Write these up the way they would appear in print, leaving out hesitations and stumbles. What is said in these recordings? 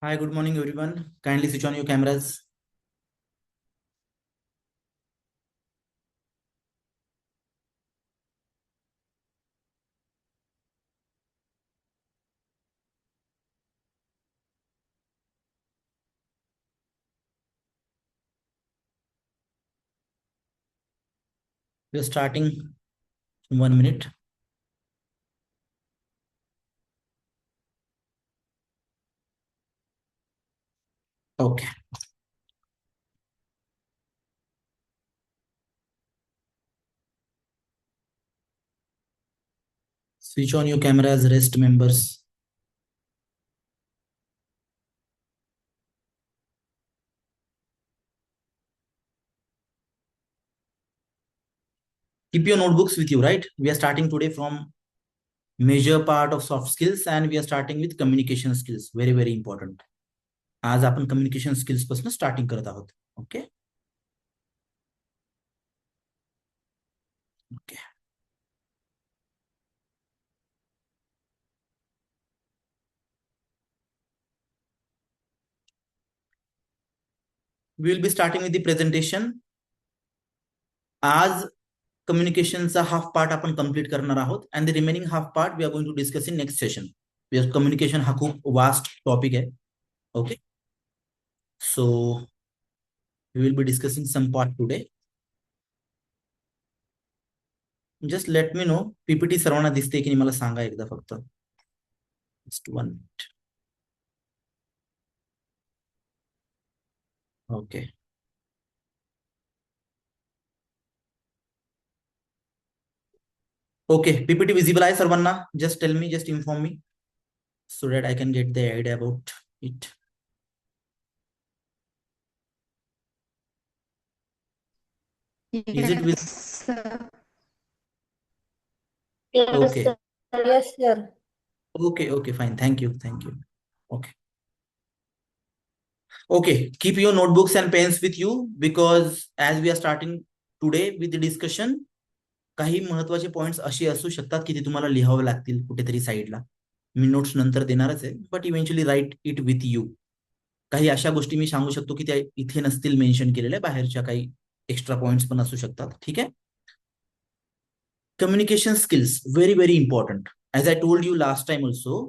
Hi, good morning, everyone. Kindly switch on your cameras. We are starting in 1 minute. Okay. Switch on your cameras, rest members. Keep your notebooks with you, right? We are starting today from major part of soft skills and we are starting with communication skills. Very, very important. आज आपण communication skills पासून starting करत आहोत. Okay. Okay. We will be starting with the presentation. आज कम्युनिकेशनचा half part आपण complete करणार आहोत and the remaining half part we are going to discuss in next session. Communication हा खूप वास्ट टॉपिक आहे. Okay, so we will be discussing some part today. Just let me know PPT सर्वांना दिसते की नाही मला सांगा एकदा फक्त. जस्ट 1 minute. Okay, okay, PPT visible आहे सर्वांना? Just tell me, just inform me so that I can get the idea about it. Is it with? Yes, Okay. sir. Yes, sir. Okay, okay, fine. Thank you, thank you. Okay. Okay, keep your notebooks and pens with you because as we are starting today with the discussion, काही महत्वाचे points असे असू शकतात की ते तुम्हाला लिहावे लागतील कुठेतरी साईडला. मी नोट्स नंतर देणारच आहे, but eventually write it with you. काही अशा गोष्टी मी सांगू शकतो की त्या इथे नसतील मेन्शन केलेल्या, बाहेरच्या काही एक्स्ट्रा पॉइंट्स पण असू शकतात. ठीक आहे. Communication skills very very important. As I told you last time also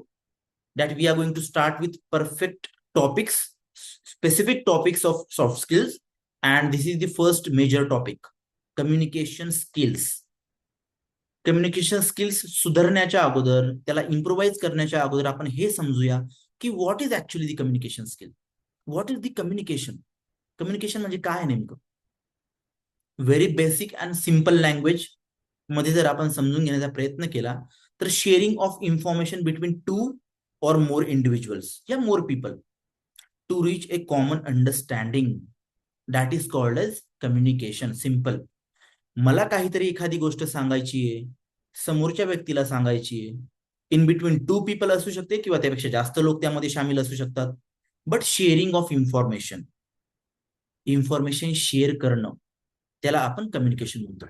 that we are going to start with perfect topics, specific topics of soft skills, and this is the first major topic, communication skills. Communication skills सुधारण्याच्या अगोदर, त्याला improvise करण्याच्या अगोदर आपण हे समजूया की what is actually the communication skill. What is the communication? Communication म्हणजे काय नेमकं? Very basic and simple language मध्ये जर आपण समजून घेण्याचा प्रयत्न केला तर sharing of information between two or more individuals, yeah, more people, to reach a common understanding, that is called as communication. Simple. मला काहीतरी एखादी गोष्ट सांगायची आहे, समोरच्या व्यक्तीला सांगायची आहे, इन बिटवीन टू पीपल असू शकते किंवा त्यापेक्षा जास्त लोक त्यामध्ये सामील असू शकतात, but sharing of information, information share करणं, त्याला आपण कम्युनिकेशन म्हणतो.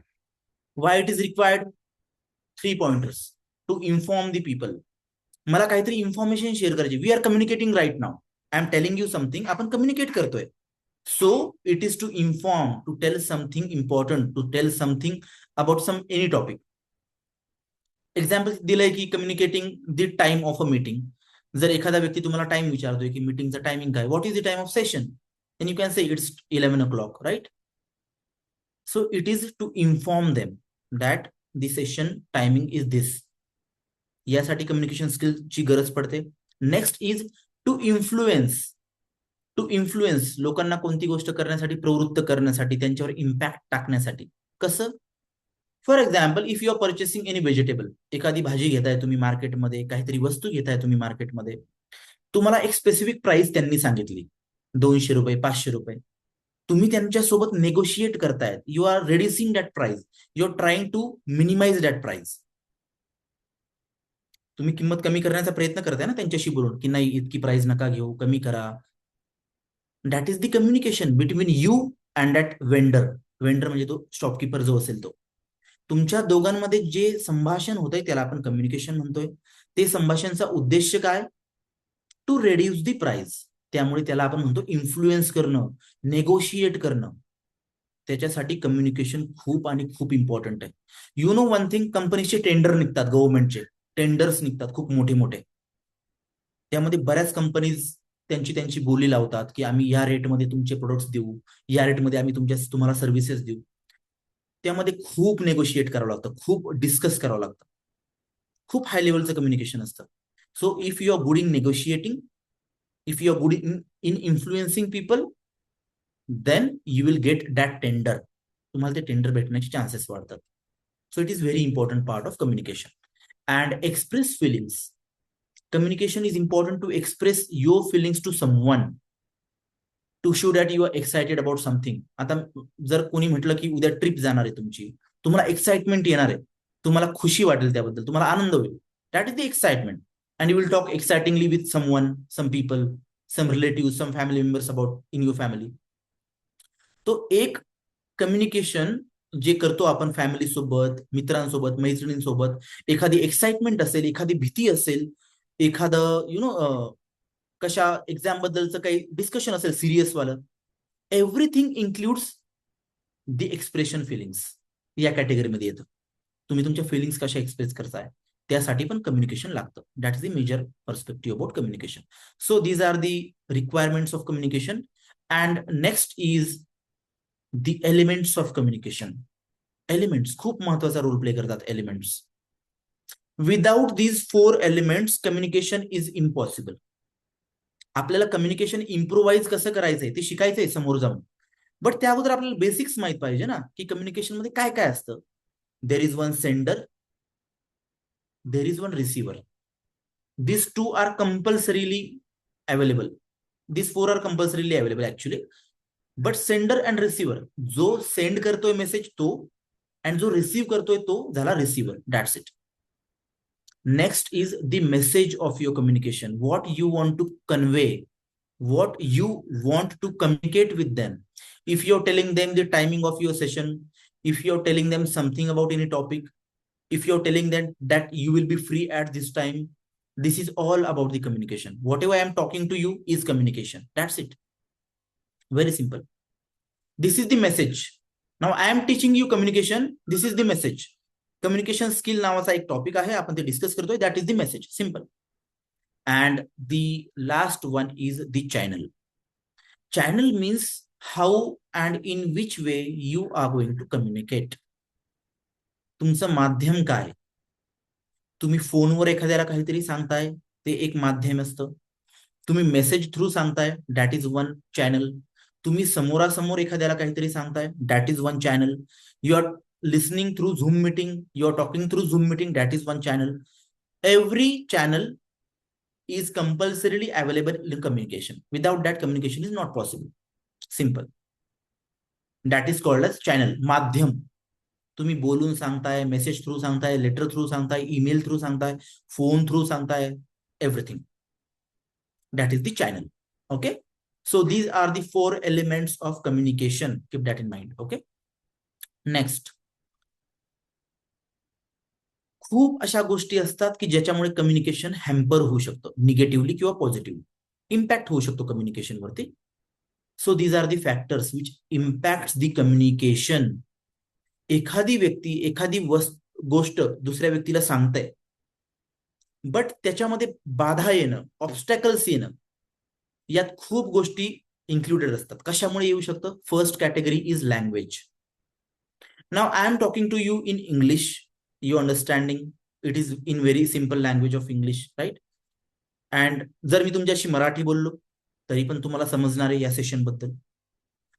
Why it is required? 3 pointers to inform the people. मला काहीतरी इन्फॉर्मेशन शेअर करायची. We are communicating right now. I am telling you something. आपण कम्युनिकेट करतोय. So it is to inform, to tell something important, to tell something about some any topic. Example दिलंय की communicating the time of a meeting. जर एखादा व्यक्ती तुम्हाला time विचारतोय की मीटिंगचा टायमिंग काय, what is the time of session, then you can say it's 11 o'clock, right? So it is to inform them that the session timing is this. यासाठी communication स्किलची गरज पडते. Next is to influence. To influence, लोकांना कोणती गोष्ट करण्यासाठी प्रवृत्त करण्यासाठी, त्यांच्यावर इम्पॅक्ट टाकण्यासाठी. कसं? For example, if you are purchasing any vegetable, एखादी भाजी घेताय तुम्ही मार्केटमध्ये, काहीतरी वस्तू घेताय तुम्ही मार्केटमध्ये, तुम्हाला एक स्पेसिफिक प्राइस त्यांनी सांगितली, 200 रुपये, 500 रुपये. तुम्ही त्यांच्यासोबत नेगोशिएट करतायत. You are reducing that price, you are trying to minimize that price. तुम्ही किंमत कमी करण्याचा प्रयत्न करताय ना त्यांच्याशी बोलून की नाही इतकी प्राइस नका घेऊ, कमी करा. That is the communication between you and that vendor. Vendor म्हणजे तो शॉपकीपर जो असेल तो. तुमच्या दोघांमध्ये जे संभाषण होतंय त्याला आपण कम्युनिकेशन म्हणतोय. ते संभाषणचा उद्देश काय? To reduce the price. त्यामुळे त्याला आपण म्हणतो इन्फ्लुएन्स करणं, नेगोशिएट करणं. त्याच्यासाठी कम्युनिकेशन खूप आणि खूप इम्पॉर्टंट आहे. यू नो वन थिंग, कंपनीचे टेंडर निघतात, गव्हर्नमेंटचे टेंडर्स निघतात खूप मोठे मोठे. त्यामध्ये बऱ्याच कंपनीज त्यांची त्यांची बोली लावतात की आम्ही या रेटमध्ये तुमचे प्रोडक्ट्स देऊ, या रेटमध्ये आम्ही तुम्हाला सर्व्हिसेस देऊ. त्यामध्ये खूप नेगोशिएट करावं लागतं, खूप डिस्कस करावं लागतं, खूप हाय लेवलचं कम्युनिकेशन असतं. So if you are good in negotiating, if you are good in influencing people, then you will get that tender. तुम्हाला ते टेंडर भेटण्याचे चान्सेस वाढतात. So it is very important part of communication. And express feelings. Communication is important to express your feelings to someone, to show that you are excited about something. आता जर कोणी म्हटलं की उद्या ट्रिप जाणार आहे तुमची, तुम्हाला एक्साइटमेंट येणार आहे, तुम्हाला खुशी वाटेल त्याबद्दल, तुम्हाला आनंद होईल. That is the excitement. And you will talk excitingly with someone, some people, some relative, some family members about in your family. तो एक कम्युनिकेशन जे करतो आपण फॅमिली सोबत, मित्रांसोबत, मैत्रिणींसोबत, एखादी एक्साइटमेंट असेल, एखादी भीती असेल, एखादं कशा एक्झाम बद्दलचं काही डिस्कशन असेल सिरियस वालं, everything includes the expression feelings या कॅटेगरीमध्ये येतं. तुम्ही तुमच्या फिलिंग्स कशा एक्सप्रेस करताय त्यासाठी पण कम्युनिकेशन लागतं. That is the major perspective about communication. So these are the requirements of communication. And next is the elements of communication. Elements खूप महत्वाचा रोल प्ले करतात. Elements, without these 4 elements communication is impossible. आपल्याला communication improvise कसं करायचंय ते शिकायचंय समोर जाऊन, but त्या अगोदर आपल्याला बेसिक्स माहित पाहिजे ना की कम्युनिकेशन मध्ये काय काय असतं. There is one sender, there is one receiver. This 2 are compulsorily available. This 4 are compulsorily available actually. But sender and receiver, जो सेंड करतोय मेसेज तो, अँड जो रिसीव्ह करतोय तो झाला receiver. That's it. Next is the message of your communication. What you want to convey, what you want to communicate with them. If you're telling them the timing of your session, if you're telling them something about any topic, if you're telling them that you will be free at this time, this is all about the communication. Whatever I am talking to you is communication. That's it. Very simple. This is the message. Now I am teaching you communication. This is the message. Communication skill नावाचा एक topic आहे, आपण ते discuss करतोय. That is the message. Simple. And the last one is the channel. Channel means how and in which way you are going to communicate. तुमचं माध्यम काय. तुम्ही फोनवर एखाद्याला काहीतरी सांगताय, ते एक माध्यम असतं. तुम्ही मेसेज थ्रू सांगताय, दॅट इज वन चॅनल. तुम्ही समोरासमोर एखाद्याला काहीतरी सांगताय, that is one channel. You are listening through Zoom meeting, you are talking through Zoom meeting, that is one channel. Every channel is compulsorily available in communication. Without that, communication is not possible. Simple. That is called as channel. माध्यम. तुम्ही बोलून सांगताय, message through सांगताय, letter through सांगताय, email through सांगताय, phone through सांगताय, everything. That is the channel. Okay. So these are the 4 elements of communication. Keep that in mind. Okay. Next. खूप अशा गोष्टी असतात की ज्याच्यामुळे कम्युनिकेशन हॅम्पर होऊ शकतं, निगेटिव्हली किंवा पॉझिटिव्ह इम्पॅक्ट होऊ शकतो कम्युनिकेशन वरती. So these are the factors which impact the communication. एखादी व्यक्ती एखादी गोष्ट दुसऱ्या व्यक्तीला सांगते, बट त्याच्यामध्ये बाधा येणं, ऑब्स्टॅकल्स येणं, यात खूप गोष्टी इन्क्लुडेड असतात. कशामुळे येऊ शकतं. First category is language. Now I am talking to you in English. You understanding it is in very simple language of English, right? And जर मी तुमच्याशी मराठी बोललो तरी पण तुम्हाला समजणार आहे या सेशन बद्दल.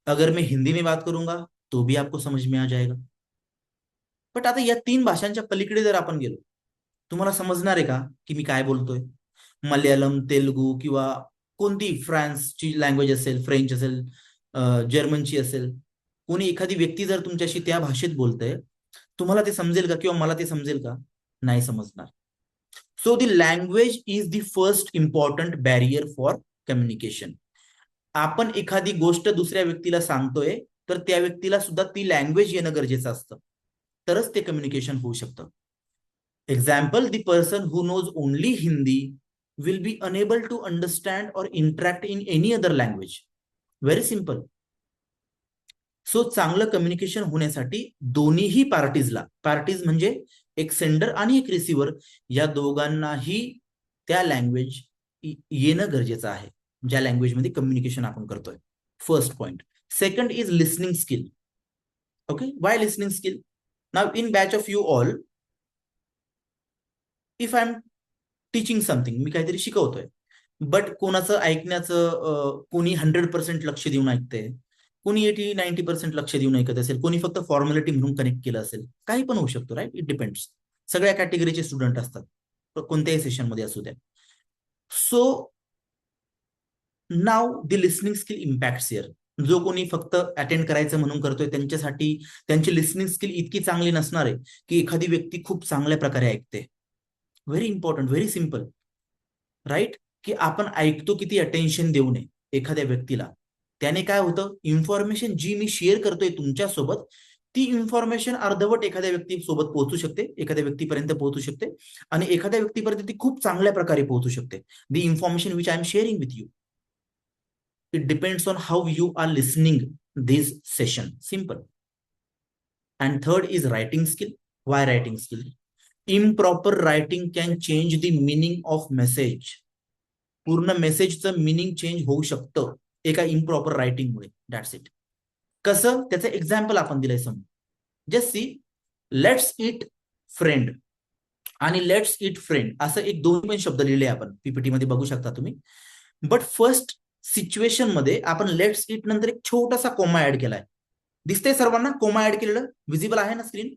अगर मैं हिंदी में बात करूंगा तो भी आपको समझ में आ जाएगा. बट आता या 3 भाषांच्या पलीकडे जर आपण गेलो, तुम्हाला समजणार आहे का की मी काय बोलतोय. मल्याळम, तेलुगू किंवा कोणती फ्रान्सची लँग्वेज असेल, फ्रेंच असेल, जर्मनची असेल, कोणी एखादी व्यक्ती जर तुमच्याशी त्या भाषेत बोलतंय, तुम्हाला ते समजेल का किंवा मला ते समजेल का. नाही समजणार. So the language is the first important barrier for communication. आपण एखादी गोष्ट दुसऱ्या व्यक्तीला सांगतोय तर त्या व्यक्तीला सुद्धा ती लँग्वेज येणं गरजेचं असतं, तरच ते कम्युनिकेशन होऊ शकतं. Example, the person who knows only Hindi will be unable to understand or interact in any other language. Very simple. So चांगलं कम्युनिकेशन होण्यासाठी दोन्हीही पार्टीज म्हणजे एक सेंडर आणि एक रिसिव्हर, या दोघांनाही त्या लँग्वेज येणं गरजेचं आहे ज्या लँग्वेजमध्ये कम्युनिकेशन आपण करतोय. First point. Second is listening skill. Okay, why listening skill? Now in batch of you all, if I am teaching something, मी काहीतरी शिकवतोय, बट कोणाचं ऐकण्याचं कोणी 100% लक्ष देऊन ऐकतंय, कोणी 80-90% लक्ष देऊन ऐकत असेल, कोणी फक्त फॉर्मॅलिटी म्हणून कनेक्ट केलं असेल, काही पण होऊ शकतो, राईट? It depends. सगळ्या कॅटेगरीचे स्टुडंट असतात कोणत्याही सेशन मध्ये असू द्या. So now the listening skill impacts here. जो कोणी फक्त अटेंड करायचं म्हणून करतोय त्यांच्यासाठी त्यांची लिसनिंग स्किल इतकी चांगली नसणार आहे की एखादी व्यक्ती खूप चांगल्या प्रकारे ऐकते. Very important, very simple, right? की आपण ऐकतो किती अटेन्शन देऊ नये एखाद्या व्यक्तीला. त्याने काय होतं, इन्फॉर्मेशन जी मी शेअर करतोय तुमच्यासोबत, ती इन्फॉर्मेशन अर्धवट एखाद्या व्यक्तीसोबत पोहोचू शकते, एखाद्या व्यक्तीपर्यंत पोहोचू शकते, आणि एखाद्या व्यक्तीपर्यंत ती खूप चांगल्या प्रकारे पोहोचू शकते. The information which I am sharing with you, it depends on how you are listening this session. Simple. And third is writing skill. Why writing skill? Improper writing can change the meaning of message. पूर्ण मेसेजचं meaning change होऊ शकतं एका improper रायटिंगमुळे. That's it. कसं? त्याचं example आपण दिलंय समोर. Just see, let's it friend आणि लेट्स इट फ्रेंड असं एक दोन पण शब्द लिहिले आपण पीपीटी मध्ये, बघू शकता तुम्ही. बट फर्स्ट सिच्युएशन मध्ये आपण लेट्स इट नंतर एक छोटासा कोमा ऍड केलाय. दिसतंय सर्वांना कोमा ऍड केलेलं? विजिबल आहे ना screen?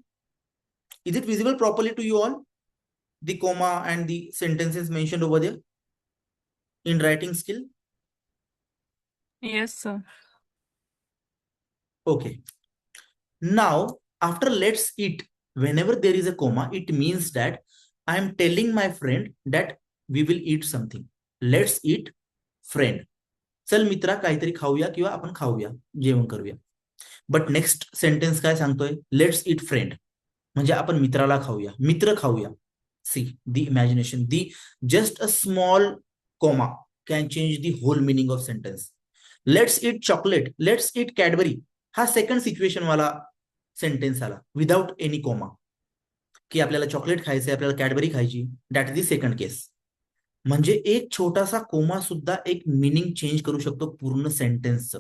Is it visible properly to you all? The comma and the sentences mentioned over there in writing skill? Yes, sir. Okay. Now, after let's eat, whenever there is a comma, it means that I am telling my friend that we will eat something. Let's eat friend. चल मित्रा काहीतरी खाऊया किंवा आपण खाऊया, जेवण करूया. But next sentence काय सांगतोय? लेट्स इट फ्रेंड, म्हणजे आपण मित्राला खाऊया, मित्र खाऊया. See the imagination, the just a small comma can change the whole meaning of sentence. Let's eat chocolate, let's eat Cadbury, हा सेकंड सिच्युएशन वाला सेंटेन्स आला विदाउट एनी कोमा, की आपल्याला चॉकलेट खायचंय, आपल्याला कॅडबरी खायची. दॅट इज द सेकंड केस. म्हणजे एक छोटासा कोमा सुद्धा एक मिनिंग चेंज करू शकतो पूर्ण सेंटेन्सचं,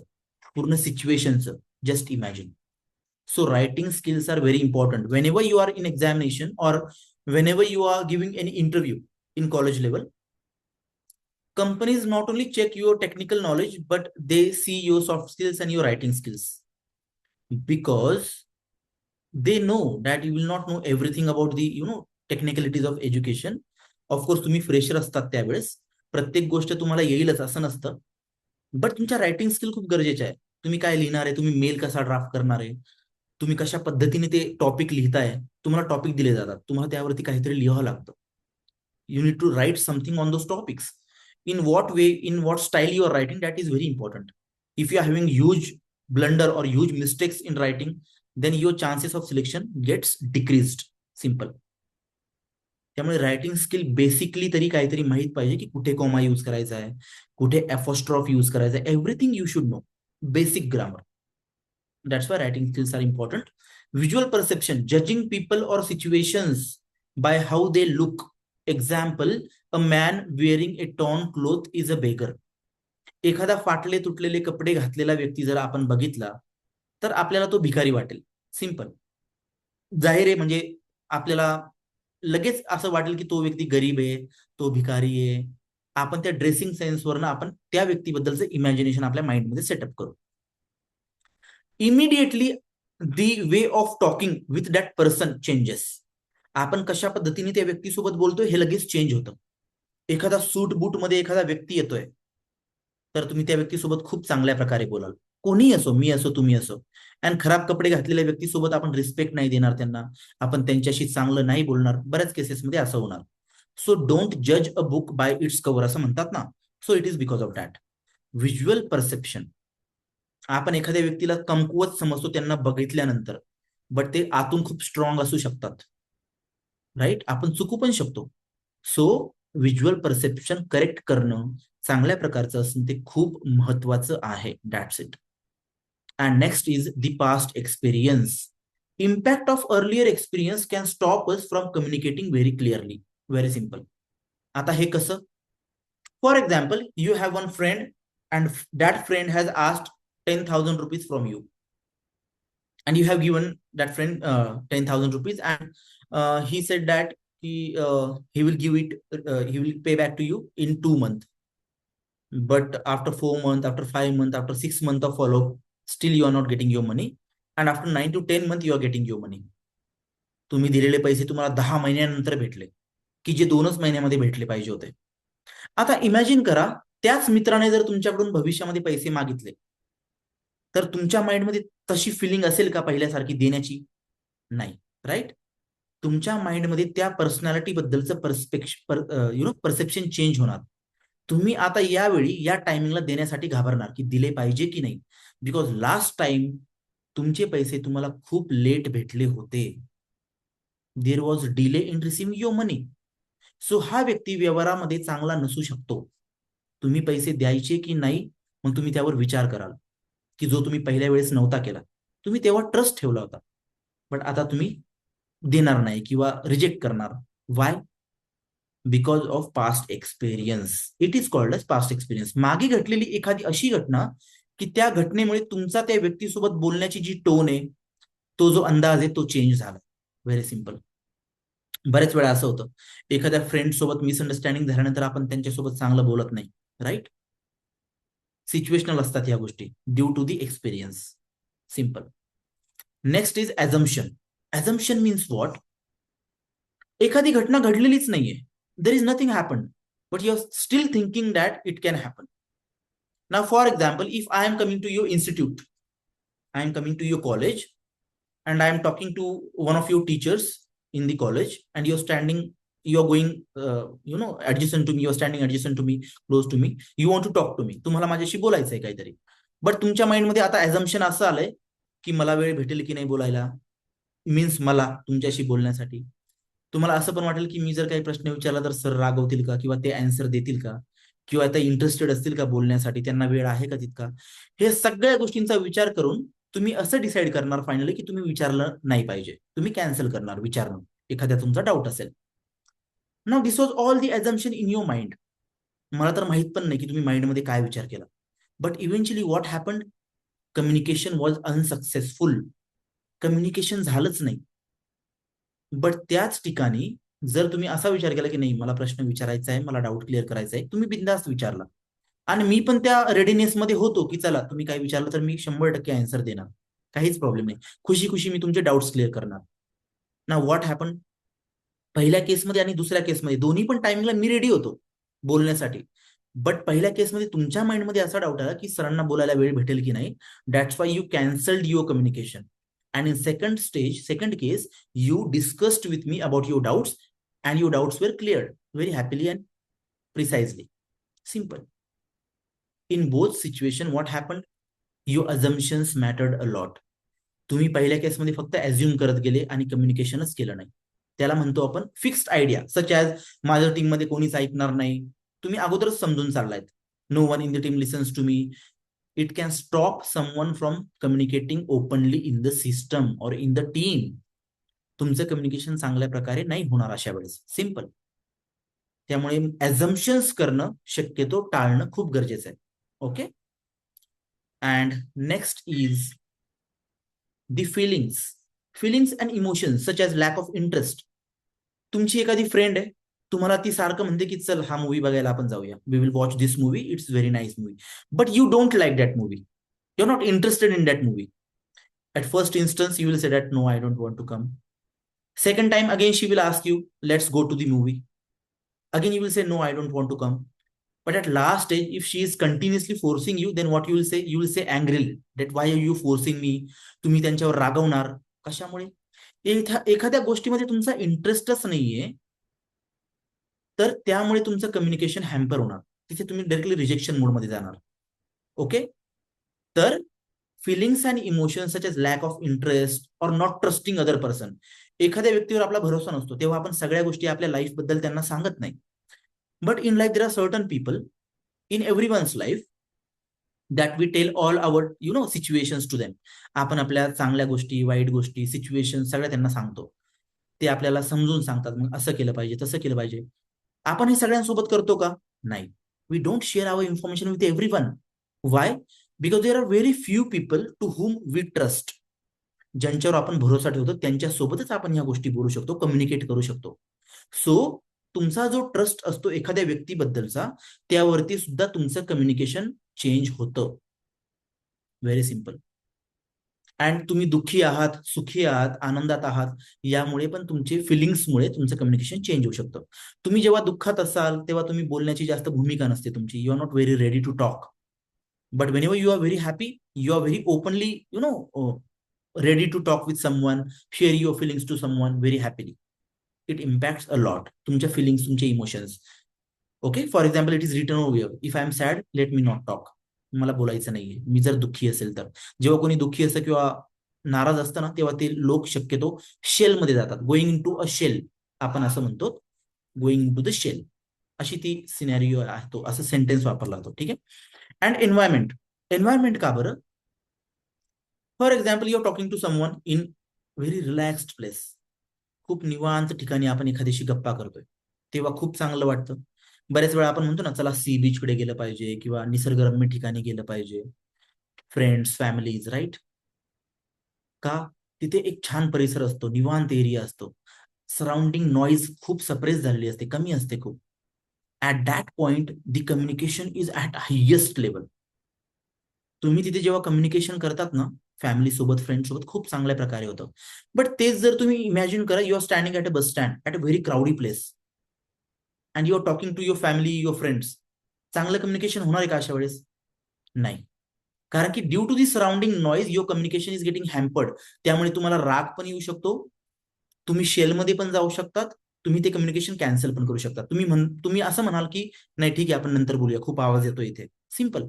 पूर्ण सिच्युएशनचं. Just imagine. So writing skills are very important whenever you are in examination or whenever you are giving any interview in college level. Companies not only check your technical knowledge, but they see your soft skills and your writing skills, because they know that you will not know everything about the technicalities of education. Of course तुम्ही fresher असतात त्यावेळेस प्रत्येक गोष्ट तुम्हाला येईलच असं नसतं, but तुमच्या रायटिंग स्किल खूप गरजेच्या आहे. तुम्ही काय लिहिणार आहे, तुम्ही मेल कसा ड्राफ्ट करणार आहे, तुम्ही कशा पद्धतीने ते टॉपिक लिहिताय, तुम्हाला टॉपिक दिले जातात, तुम्हाला त्यावरती काहीतरी लिहावं लागतं. You need to write something on those topics. In what way, in what style you are writing, that is very important. If you are having huge blunder or huge mistakes in writing, then your chances of selection gets decreased. Simple. त्यामुळे writing skill basically तरी काहीतरी माहित पाहिजे की कुठे comma use करायचा आहे, कुठे एपोस्ट्रॉफ यूज करायचा आहे. Everything you should know. Basic grammar. That's why writing skills are important. Visual perception, judging people और situations by how they look. Example, a man wearing a torn cloth is a beggar. एखादा फाटले तुटलेले कपडे घातलेला व्यक्ती जर आपण बघितला तर आपल्याला तो भिकारी वाटेल. सिंपल. जाहीर आहे, म्हणजे आपल्याला लगेच असं वाटेल की तो व्यक्ती गरीब आहे, तो भिकारी आहे. आपण त्या ड्रेसिंग सेन्सवरनं आपण त्या व्यक्तीबद्दलचं इमॅजिनेशन आपल्या माइंडमध्ये सेटअप करू. Immediately the way of talking with that person changes. आपण कशा पद्धतीने त्या व्यक्तीसोबत बोलतोय हे लगेच चेंज होतं. एखादा सूट बूट मध्ये एखादा व्यक्ती येतोय तर तुम्ही त्या व्यक्तीसोबत खूप चांगल्या प्रकारे बोलाल, कोणी असो, मी असो, तुम्ही असो. आणि खराब कपडे घातलेल्या व्यक्तीसोबत आपण रिस्पेक्ट नाही देणार त्यांना, आपण त्यांच्याशी चांगलं नाही बोलणार. बऱ्याच केसेसमध्ये असं होणार. सो डोंट जज a book by it's cover असं म्हणतात ना. So it is because of that. Visual perception, आपण एखाद्या व्यक्तीला कमकुवत समजतो त्यांना बघितल्यानंतर, बट ते आतून खूप स्ट्रॉंग असू शकतात, राईट? आपण चुकू पण शकतो. सो व्हिज्युअल परसेप्शन करेक्ट करणं चांगल्या प्रकारचं असणं ते खूप महत्वाचं आहे. That's it. And next is the past experience. Impact of earlier experience can stop us from communicating very clearly. Very simple. आता हे कसं? For example, you have one friend and that friend has asked 10,000 rupees from you, and you have given that friend 10,000 rupees, and he said that he will give it, he will pay back to you in 2 months. But after 4 months, after 5 months, after 6 months of follow, still you are not getting your money, and after 9 to 10 months you are getting your money. तुम्ही दिलेले पैसे तुम्हाला 10 महिन्यानंतर भेटले, की जे 2च महिन्यामध्ये भेटले पाहिजे होते. आता इमॅजिन करा, त्याच मित्राने जर तुमच्याकडून भविष्यामध्ये पैसे मागितले, तर तुमच्या माइंडमध्ये तशी फिलिंग असेल का पहिल्यासारखी देण्याची? नाही, राईट? तुमच्या माइंडमध्ये त्या पर्सनॅलिटी बद्दलचं परसेप्शन चेंज होणार. तुम्ही आता यावेळी या टायमिंगला देण्यासाठी घाबरणार की दिले पाहिजे की नाही, बिकॉज लास्ट टाइम तुमचे पैसे तुम्हाला खूप लेट भेटले होते. There was delay in receiving your money. So हा व्यक्ती व्यवहारामध्ये चांगला नसू शकतो. तुम्ही पैसे द्यायचे की नाही, मग तुम्ही त्यावर विचार कराल, की जो तुम्ही पहिल्या वेळेस नव्हता केला. तुम्ही तेव्हा ट्रस्ट ठेवला होता, बट आता तुम्ही देणार नाही किंवा रिजेक्ट करणार. Why? Because of past experience. It is called as past experience. मागे घडलेली एखादी अशी घटना की त्या घटनेमुळे तुमचा त्या व्यक्तीसोबत बोलण्याची जी टोन आहे, तो जो अंदाज आहे, तो चेंज झाला. Very simple. बरेच वेळा असं होतं, एखाद्या फ्रेंड सोबत मिसअंडरस्टँडिंग झाल्यानंतर आपण त्यांच्यासोबत चांगलं बोलत नाही, राईट? सिच्युएशनल असतात या गोष्टी, due to the experience. Simple. Next is assumption. Assumption means what? एखादी घटना घडलेलीच नाहीये, there is nothing happen, but you are still thinking that it can happen. Now for example, if I am coming to your institute, I am coming to your college, and I am talking to one of your teachers in the college, and you're standing, you're going, adjacent to me, you're standing adjacent to me, close to me, you want to talk to me. तुम्हाला माझ्याशी बोलायचं आहे काहीतरी, but तुमच्या माइंडमध्ये आता ॲझम्पशन असं आलंय की मला वेळ भेटेल की नाही बोलायला, मीन्स मला तुमच्याशी बोलण्यासाठी. तुम्हाला असं पण वाटेल की मी जर काही प्रश्न विचारला तर सर रागवतील का, किंवा ते आन्सर देतील का, किंवा आता इंटरेस्टेड असतील का बोलण्यासाठी, त्यांना वेळ आहे का तितका. हे सगळ्या गोष्टींचा विचार करून तुम्ही असं डिसाईड करणार फायनली की तुम्ही विचारलं नाही पाहिजे, तुम्ही कॅन्सल करणार विचारणं, एखाद्या तुमचा डाऊट असेल. Now this was all the assumption in your mind. मला तर माहित पण नाही की तुम्ही माइंडमध्ये काय विचार केला, but eventually what happened? Communication was unsuccessful. Communication झालंच नाही. बट त्याच ठिकाणी जर तुम्ही असा विचार केला की नाही, मला प्रश्न विचारायचा आहे, मला डाऊट क्लिअर करायचा आहे, तुम्ही बिंदास्त विचारला, आणि मी पण त्या रेडीनेसमध्ये होतो की चला तुम्ही काय विचारलं तर मी 100% आन्सर देणार, काहीच प्रॉब्लेम नाही, खुशी खुशी मी तुमचे डाऊट्स क्लिअर करणार. ना व्हॉट हॅपन? पहिल्या केसमध्ये आणि दुसऱ्या केसमध्ये दोन्ही पण टायमिंगला मी रेडी होतो बोलण्यासाठी, बट पहिल्या केसमध्ये तुमच्या माइंडमध्ये असा डाऊट आला की सरांना बोलायला वेळ भेटेल की नाही, that's why you cancelled your communication. And in second case, you discussed with me about your doubts, and your doubts were cleared very happily and precisely. Simple. In both situation, what happened? Your assumptions mattered a lot. तुम्ही पहिल्या केसमध्ये फक्त assume करत गेले आणि कम्युनिकेशनच केलं नाही. त्याला म्हणतो आपण फिक्स्ड आयडिया, सच ॲज माझ्या टीममध्ये कोणीच ऐकणार नाही, तुम्ही अगोदरच समजून चाललायत. No one in the team listens to me. It can stop someone from communicating openly in the system or in the team. तुमचं कम्युनिकेशन चांगल्या प्रकारे नाही होणार अशा वेळेस. सिम्पल. त्यामुळे ॲझम्पशन्स करणं शक्यतो टाळणं खूप गरजेचं आहे. Okay. And next is the feelings. Feelings and emotions such as lack of interest. तुमची एखादी फ्रेंड आहे, तुम्हाला ती सारखं म्हणते की चल हा मूवी बघायला आपण जाऊया, we will watch this movie, it's very nice movie, but you don't like that movie, you are not interested in that movie. At first instance, you will say that no, I don't want to come. Second time, again, she will ask you, let's go to the movie. Again, you will say, no, I don't want to come. But at last stage, if she is continuously forcing you, then what you will say? You will say angrily, that why are you forcing me? तुम्ही त्यांच्यावर रागवणार. कशामुळे? एखाद्या गोष्टीमध्ये तुमचा इंटरेस्टच नाहीये, तर त्यामुळे तुमचं कम्युनिकेशन हॅम्पर होणार. तिथे तुम्ही डायरेक्टली रिजेक्शन मोडमध्ये जाणार. ओके. तर feelings and emotions such as lack of interest or not trusting other person. एखाद्या व्यक्तीवर आपला भरोसा नसतो, तेव्हा आपण सगळ्या गोष्टी आपल्या लाईफ बद्दल त्यांना सांगत नाही. But in life, there are certain people in everyone's life that we tell all our situations to them. आपण आपल्या चांगल्या गोष्टी, वाईट गोष्टी, सिच्युएशन सगळ्या त्यांना सांगतो. ते आपल्याला समजून सांगतात, मग असं केलं पाहिजे, तसं केलं पाहिजे. आपण हे सगळ्यांसोबत करतो का? नाही. We don't share our information with everyone. Why? Because there are very few people to whom we trust. ज्यांच्यावर आपण भरोसा ठेवतो त्यांच्यासोबतच आपण ह्या गोष्टी बोलू शकतो, कम्युनिकेट करू शकतो. सो तुमचा जो ट्रस्ट असतो एखाद्या व्यक्तीबद्दलचा, त्यावरती सुद्धा तुमचं कम्युनिकेशन चेंज होतं. Very simple. अँड तुम्ही दुःखी आहात, सुखी आहात, आनंदात आहात, यामुळे पण तुमचे फिलिंग्समुळे तुमचं कम्युनिकेशन चेंज होऊ शकतं. तुम्ही जेव्हा दुःखात असाल तेव्हा तुम्ही बोलण्याची जास्त भूमिका नसते तुमची. You are not very ready to talk. But whenever you are very happy, you are very openly ready to talk with someone, share your feelings to someone very happily. It impacts a lot तुमच्या feelings, तुमचे emotions. Okay, for example, it is written over here, if I am sad, let me not talk. मला बोलायचं नाहीये मी जर दुःखी असेल तर. जेव्हा कोणी दुःखी असतं किंवा नाराज असतं ना, तेव्हा ते लोक शक्यतो शेल मध्ये जातात. Going in to a shell, आपण असं म्हणतो, going in to the shell, अशी ती सिनॅरिओ आहे, तो असं सेंटेन्स वापरला जातो. ठीक आहे. And environment. एन्व्हायरमेंट का बरं? For example, you are talking to someone in very relaxed place. खूप निवांत ठिकाणी आपण एखाद्याशी गप्पा करतोय, तेव्हा खूप चांगलं वाटतं. बऱ्याच वेळा आपण म्हणतो ना, चला सी बीच कडे गेलं पाहिजे किंवा निसर्गरम्य ठिकाणी गेलं पाहिजे, फ्रेंड्स, फॅमिलीज, राईट? का? तिथे एक छान परिसर असतो, निवांत एरिया असतो, सराउंडिंग नॉईज खूप सप्रेस झालेली असते, कमी असते खूप. At that point the communication is at highest level. तुम्ही तिथे जेव्हा कम्युनिकेशन करतात ना, फॅमिली सोबत, फ्रेंड सोबत, खूप चांगल्या प्रकारे होतं. बट तेच जर तुम्ही इमॅजिन करा, you are standing at a bus stand at a very crowdy place and you are talking to your family, your friends. चांगलं कम्युनिकेशन होणार आहे का अशा वेळेस? नाही. कारण की due to the surrounding noise your communication is getting hampered. त्यामुळे तुम्हाला राग पण येऊ शकतो, तुम्ही शेलमध्ये पण जाऊ शकतात, तुम्ही ते कम्युनिकेशन कॅन्सल पण करू शकता. तुम्ही असं म्हणाल की नाही ठीक आहे, आपण नंतर बोलूया, खूप आवाज येतो इथे. Simple.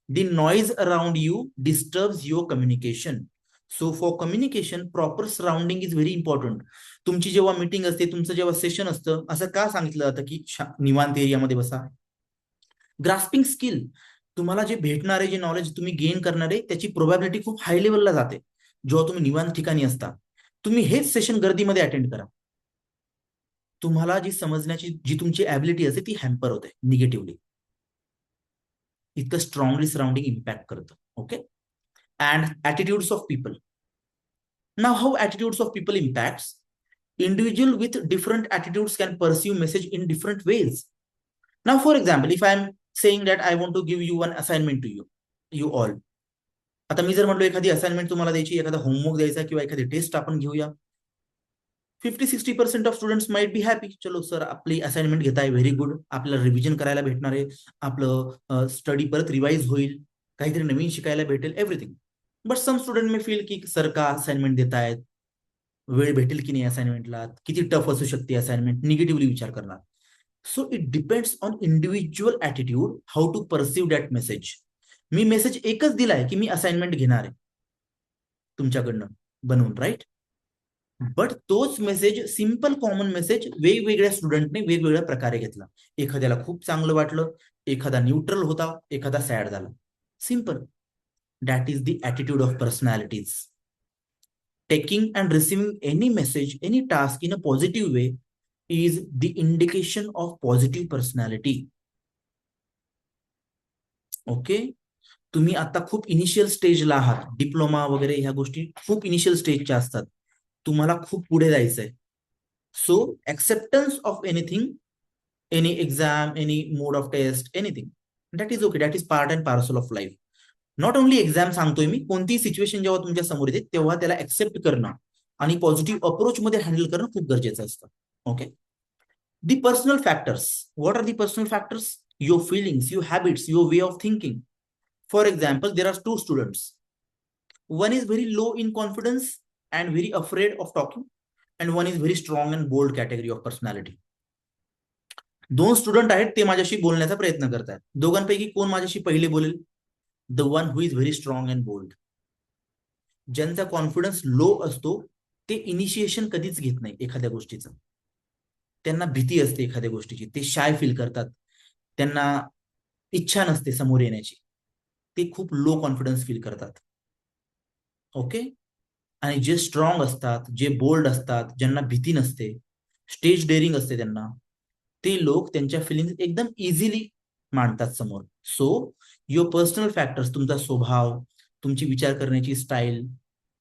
The noise around you disturbs your communication. So for communication, proper surrounding is very important. तुमची जेव्हा मीटिंग असते, तुमचं जेव्हा सेशन असतं, असं का सांगितलं जातं की निवांत एरियामध्ये बसा? ग्रास्पिंग स्किल, तुम्हाला जे भेटणारे, जे नॉलेज तुम्ही गेन करणारे, त्याची प्रोबॅबिलिटी खूप हाय लेवलला जाते जेव्हा तुम्ही निवांत ठिकाणी असता. तुम्ही हेच सेशन गर्दीमध्ये अटेंड करा, तुम्हाला जी समजण्याची जी तुमची ॲबिलिटी असते ती हॅम्पर होते निगेटिव्हली. इतकं स्ट्रॉंगली सराउंडिंग इम्पॅक्ट करतं. Okay. And attitudes of people. Now how attitudes of people impacts. Individual with different attitudes can perceive message in different ways. Now, for example, if I am saying that I want to give you one assignment to you all. आता मी जर म्हटलो एखादी assignment तुम्हाला द्यायची, एखादा homework द्यायचा किंवा एखादी टेस्ट आपण घेऊया, 50-60% of students might be happy. चलो सर, आपली असाइनमेंट घेताय, व्हेरी गुड, आपल्याला रिव्हिजन करायला भेटणार आहे, आपलं स्टडी परत रिवाइज होईल, काहीतरी नवीन शिकायला भेटेल, everything. But some student may feel की सर का असाइनमेंट देतायत, वेळ भेटेल की नाही असाइनमेंटला, किती टफ असू शकते असाइनमेंट, निगेटिव्हली विचार करणार. So it depends on individual attitude how to perceive that message. मी मेसेज एकच दिलाय की मी असाइनमेंट घेणार आहे तुमच्याकडनं बनवून, राईट? बट तोच मेसेज, सिंपल कॉमन मेसेज, वेगवेगळ्या स्टुडंटने वेगवेगळ्या प्रकारे घेतला. एखाद्याला खूप चांगलं वाटलं, एखादा न्यूट्रल होता, एखादा सॅड झाला. Simple. That is the attitude of personalities. Taking and receiving any message, any task in a positive way is the indication of positive personality. Okay. तुम्ही आता खूप इनिशियल स्टेजला आहात, डिप्लोमा वगैरे ह्या गोष्टी खूप इनिशियल स्टेजच्या असतात, तुम्हाला खूप पुढे जायचंय. So acceptance of anything, any exam, any mode of test, anything, that is okay, that is part and parcel of life. Not only exam सांगतोय मी, कोणतीही सिच्युएशन जेव्हा तुमच्या समोर येते तेव्हा त्याला एक्सेप्ट करणं आणि पॉझिटिव्ह अप्रोच मध्ये हँडल करणं खूप गरजेचं असतं. Okay. The personal factors. What are the personal factors? Your feelings, your habits, your way of thinking. For example, there are two students. One is very low in confidence and very afraid of talking, and one is very strong and bold category of personality. दोन student आहेत, ते माझ्याशी बोलण्याचा प्रयत्न करतात. दोघांपैकी कोण माझ्याशी पहिले बोलेल? The one who is very strong and bold. ज्यांचा कॉन्फिडन्स लो असतो ते इनिशिएशन कधीच घेत नाही एखाद्या गोष्टीचं. त्यांना भीती असते एखाद्या गोष्टीची, ते शाय फील करतात, त्यांना इच्छा नसते समोर येण्याची, ते खूप लो कॉन्फिडन्स फील करतात. ओके. आणि जे स्ट्रॉंग असतात, जे बोल्ड असतात, ज्यांना भीती नसते, स्टेज डेअरिंग असते त्यांना, ते लोक त्यांच्या फिलिंग्स एकदम इझिली मांडतात समोर. सो युअर पर्सनल फॅक्टर्स, तुमचा स्वभाव, तुमची विचार करण्याची स्टाईल,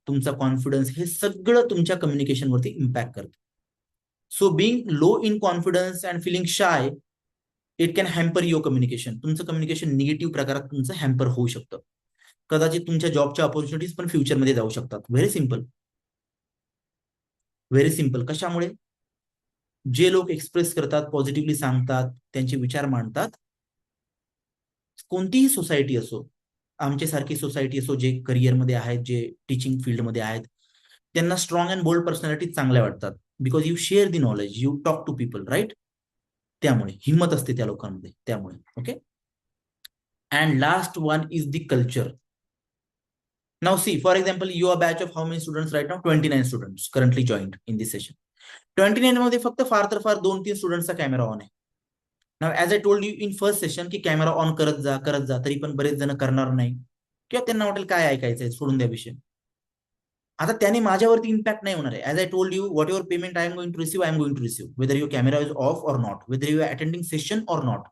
तुमचा कॉन्फिडन्स, हे सगळं तुमच्या कम्युनिकेशनवरती इम्पॅक्ट करतं. So being low in confidence and feeling shy, it can hamper your communication. तुमचं कम्युनिकेशन निगेटिव्ह प्रकारात तुमचं हॅम्पर होऊ शकतं. कदाचित तुमच्या जॉबच्या ऑपॉर्च्युनिटीज पण फ्युचरमध्ये जाऊ शकतात. Very simple, very simple. कशामुळे? जे लोक एक्सप्रेस करतात, पॉझिटिव्हली सांगतात, त्यांचे विचार मांडतात, कोणतीही सोसायटी असो, आमच्यासारखी सोसायटी असो, जे करिअरमध्ये आहेत, जे टीचिंग फील्डमध्ये आहेत, त्यांना स्ट्रॉंग अँड बोल्ड पर्सनॅलिटी चांगल्या वाटतात. Because you share the knowledge, you talk to people, right? त्यामुळे हिंमत असते त्या लोकांमध्ये, त्यामुळे. Okay. And last one is the culture. Now see, for example, your batch of how many students right now? 29 students currently joined in this session. 29 मध्ये फक्त फार तर फार 2-3 स्टुडंट्सचा कॅमेरा ऑन आहे. Now as I told you in first session की camera on करत जा, तरी पण बरेच जण करणार नाही, किंवा त्यांना वाटेल काय ऐकायचंय, सोडून द्या विषय. आता त्याने माझ्यावरती इम्पॅक्ट नाही होणार आहे. As I told you, whatever payment I am going to receive, I am going to receive, whether your camera is off or not, whether you are attending session or not.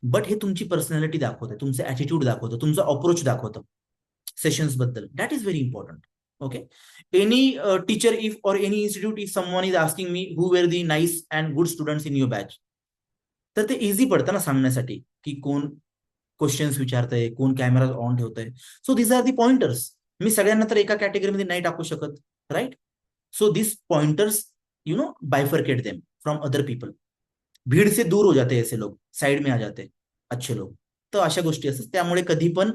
But हे तुमची personality दाखवतं, तुमचं attitude दाखवतं, तुमचं approach दाखवतं sessions बद्दल. That is very important. Okay. Any teacher if or any institute if someone is asking me who where the nice and good students in your batch, तर ते इझी पडतं ना सांगण्यासाठी की कोण क्वेश्चन्स विचारतंय, कोण कॅमेरा ऑन ठेवतंय. So this are the pointers. मी सगळ्यांना तर एका कॅटेगरीमध्ये नाही टाकू शकत, right? So this pointers, you know, bifurcate them from other people. भीड़ से दूर हो जाते ऐसे लोग, साइड में आ जाते अच्छे लोग. तर अशा गोष्टी असतात. त्यामुळे कधी पण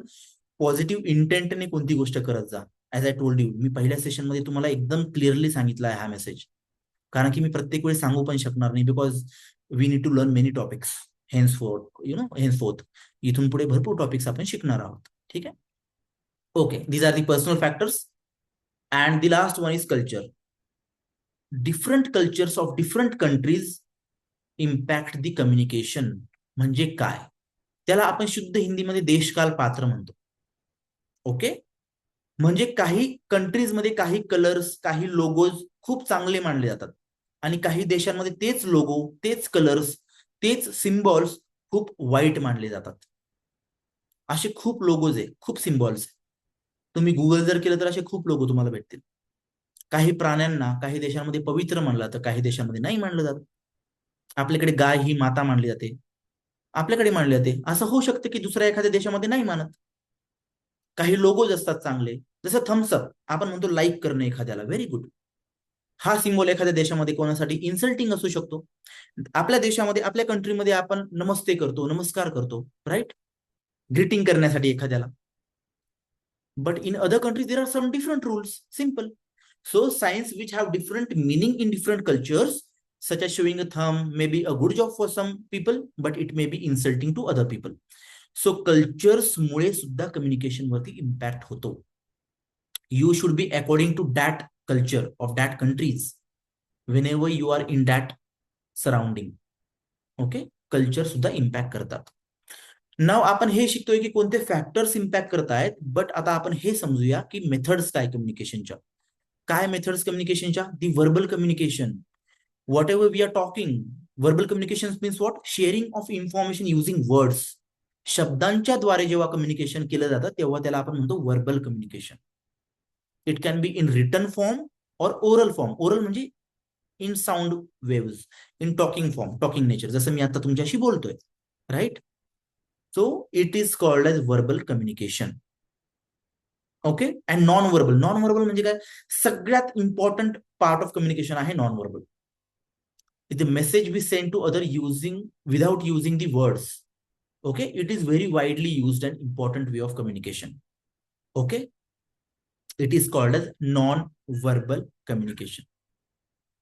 पॉझिटिव्ह इंटेंटने कोणती गोष्ट करत जा. ऍज आय टोल्ड यू, मी पहिल्या सेशनमध्ये तुम्हाला एकदम क्लिअरली सांगितलं आहे हा मेसेज, कारण की मी प्रत्येक वेळी सांगू पण शकणार नाही, because we need to learn many topics henceforth. इथून पुढे भरपूर टॉपिक्स आपण शिकणार आहोत. ठीक आहे. Okay, these are the personal factors. And the last one is culture. Different cultures of different countries impact the communication. म्हणजे काय? त्याला आपण शुद्ध हिंदीमध्ये देशकाल पात्र म्हणतो. ओके. म्हणजे काही कंट्रीजमध्ये काही कलर्स, काही लोगोज खूप चांगले मानले जातात, आणि काही देशांमध्ये तेच लोगो, तेच कलर्स, तेच सिम्बॉल्स खूप वाईट मानले जातात. असे खूप लोगोज आहे, खूप सिम्बॉल्स. तुम्ही गुगल जर केलं तर असे खूप लोगो तुम्हाला भेटतील. काही प्राण्यांना काही देशांमध्ये पवित्र मानलं तर काही देशांमध्ये नाही मानलं जात. आपल्याकडे गाय ही माता मानली जाते, आपल्याकडे मानली जाते. असं होऊ शकतं की दुसऱ्या एखाद्या देशामध्ये नाही मानत. काही लोगोज असतात चांगले, जसं थम्सअप. आपण म्हणतो लाईक करणं एखाद्याला, व्हेरी गुड. हा सिम्बॉल एखाद्या देशामध्ये कोणासाठी इन्सल्टिंग असू शकतो. आपल्या देशामध्ये, आपल्या कंट्रीमध्ये आपण नमस्ते करतो, नमस्कार करतो, राईट? ग्रीटिंग करण्यासाठी एखाद्याला. But in other countries there are some different rules. Simple. So signs which have different meaning in different cultures, such as showing a thumb, may be a good job for some people, but it may be insulting to other people. So cultures मुळे सुद्धा communication वरती impact होतो. You should be according to that culture of that countries whenever you are in that surrounding. Okay. Culture सुद्धा impact करतात. नाव आपण हे शिकतोय की कोणते फॅक्टर्स इम्पॅक्ट करतायत, बट आता आपण हे समजूया की मेथड्स काय कम्युनिकेशनच्या. काय मेथड्स कम्युनिकेशनच्या? The verbal communication. Whatever we are talking, verbal communication means what? Sharing of information using words. शब्दांच्या द्वारे जेव्हा कम्युनिकेशन केलं जातं तेव्हा त्याला आपण म्हणतो verbal communication. It can be in written form or oral form. Oral म्हणजे in sound waves, in talking form, talking nature, जसं मी आता तुमच्याशी बोलतोय, right? So it is called as verbal communication. Okay. And non verbal. Non verbal म्हणजे काय? सगळ्यात important part of communication आहे non verbal. The message we send to other using without using the words. Okay. It is very widely used and important way of communication. Okay. It is called as non verbal communication.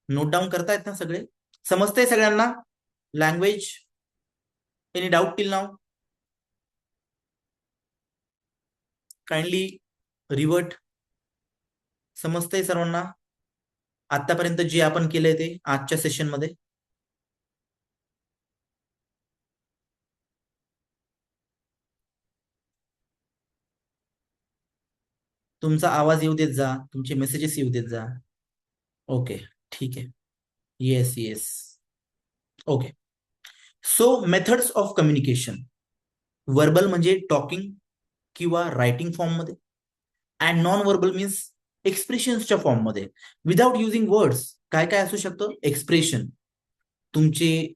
Note down करतायत ना सगळे? समजतंय सगळ्यांना language? Any doubt till now? Kindly revert. समजतंय सर्वांना आतापर्यंत जे आपण केलंय ते आजच्या सेशन मध्ये? तुमचा आवाज येऊ देत जा, तुमचे मेसेजेस येऊ देत जा. ओके, ठीक आहे. Yes yes. Okay. So methods of communication. Verbal म्हणजे टॉकिंग किंवा रायटिंग फॉर्म मध्ये, अँड नॉन वर्बल मीन्स एक्सप्रेशन्सच्या फॉर्म मध्ये, विदाउट युझिंग वर्ड्स. काय काय असू शकतं? एक्सप्रेशन, तुमचे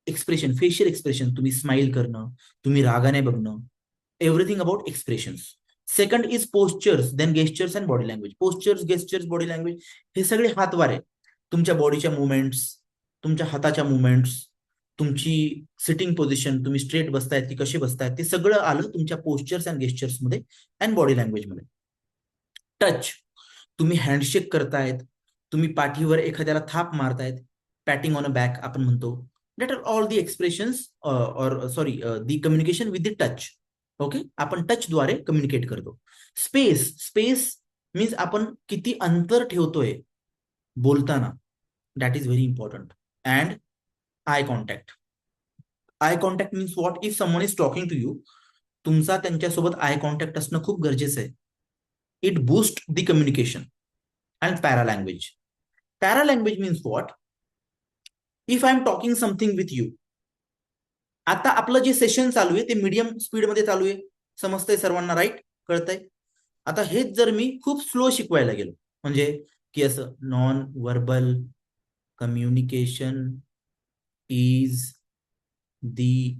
एक्सप्रेशन, फेशियल एक्सप्रेशन, तुम्ही स्माइल करणं, तुम्ही रागाने बघणं, everything about expressions. Second is postures, then gestures and body language. Postures, gestures, body language हे सगळे हातवारे, तुमच्या बॉडीच्या मुवमेंट्स, तुमच्या हाताच्या मुवमेंट्स, तुमची सिटिंग पोझिशन, तुम्ही स्ट्रेट बसतायत की कसे बसतायत, ते सगळं आलं तुमच्या पोस्चर्स अँड गेस्चर्स मध्ये अँड बॉडी लँग्वेज मध्ये. टच, तुम्ही हँडशेक करतायत, तुम्ही पाठीवर एखाद्याला थाप मारतायत, पॅटिंग ऑन अ बॅक आपण म्हणतो. That are all the expressions or sorry the communication with the touch. Okay, आपण टचद्वारे कम्युनिकेट करतो. स्पेस, स्पेस मीन्स आपण किती अंतर ठेवतोय बोलताना, that is very important. And eye contact. Eye contact means what? If someone is talking to you, तुमचा त्यांच्यासोबत आय कॉन्टॅक्ट असणं खूप गरजेचं आहे. It boost the communication. And paralanguage. Paralanguage means what? If I am talking something with you, आता आपलं जे session चालू आहे ते मीडियम स्पीड मध्ये चालू आहे, समजतंय सर्वांना, राईट? कळतंय? आता हेच जर मी खूप स्लो शिकवायला गेलो, म्हणजे की असं non verbal communication is the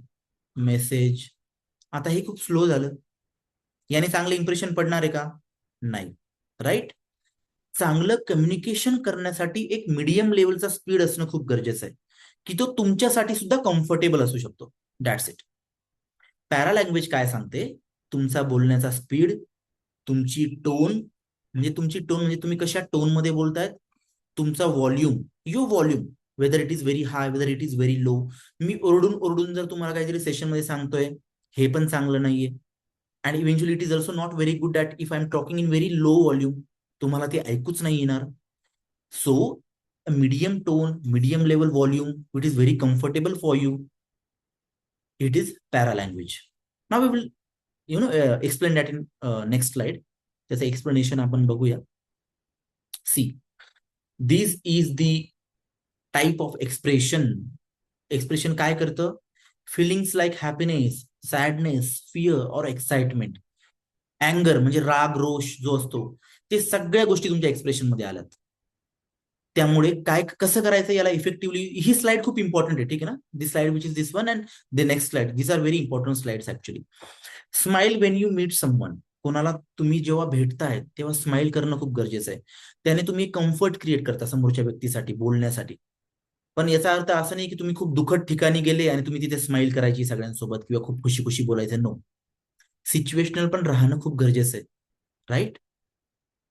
message, आता हे खूप स्लो झालं, याने चांगलं इम्प्रेशन पडणार आहे का? नाही, राईट? चांगलं कम्युनिकेशन करण्यासाठी एक मीडियम लेवलचा स्पीड असणं खूप गरजेचं आहे, की तो तुमच्यासाठी सुद्धा कम्फर्टेबल असू शकतो. That's it. पॅरालँग्वेज काय सांगते? तुमचा बोलण्याचा स्पीड, तुमची टोन, म्हणजे तुमची टोन म्हणजे तुम्ही कशा टोन मध्ये बोलतायत, तुमचा volume, your volume, whether it is very high, whether it is very low. मी ओरडून ओरडून जर तुम्हाला काहीतरी सेशन मध्ये सांगतोय, हे पण चांगलं नाहीये. And eventually it is also not very good that if I am talking in very low volume, तुम्हाला ते ऐकूच नाही येणार. So medium tone, medium level volume, it is very comfortable for you, it is paralanguage. Now we will explain that in next slide. त्याचं explanation आपण बघूया. See, this is the type of expression. Expression काय करतं? Feelings like happiness, sadness, fear और excitement, अँगर म्हणजे राग रोष जो असतो, ते सगळ्या गोष्टी तुमच्या एक्सप्रेशन मध्ये आल्यात. त्यामुळे काय कसं करायचं याला इफेक्टिव्हली, ही स्लाइड खूप इम्पॉर्टंट आहे, ठीक आहे ना? This slide which is this one and the next slide, this are very important slides actually. Smile when you meet someone. कोणाला तुम्ही जेव्हा भेटताय तेव्हा स्माइल करणं खूप गरजेचं आहे. त्याने तुम्ही कम्फर्ट क्रिएट करता समोरच्या व्यक्तीसाठी बोलण्यासाठी. पण याचा अर्थ असा नाही की तुम्ही खूप दुःखद ठिकाणी गेले आणि तुम्ही तिथे स्माइल करायची सगळ्यांसोबत किंवा खूप खुशी खुशी बोलायचं. नो, सिच्युएशनल पण राहणं खूप गरजेचं आहे, right?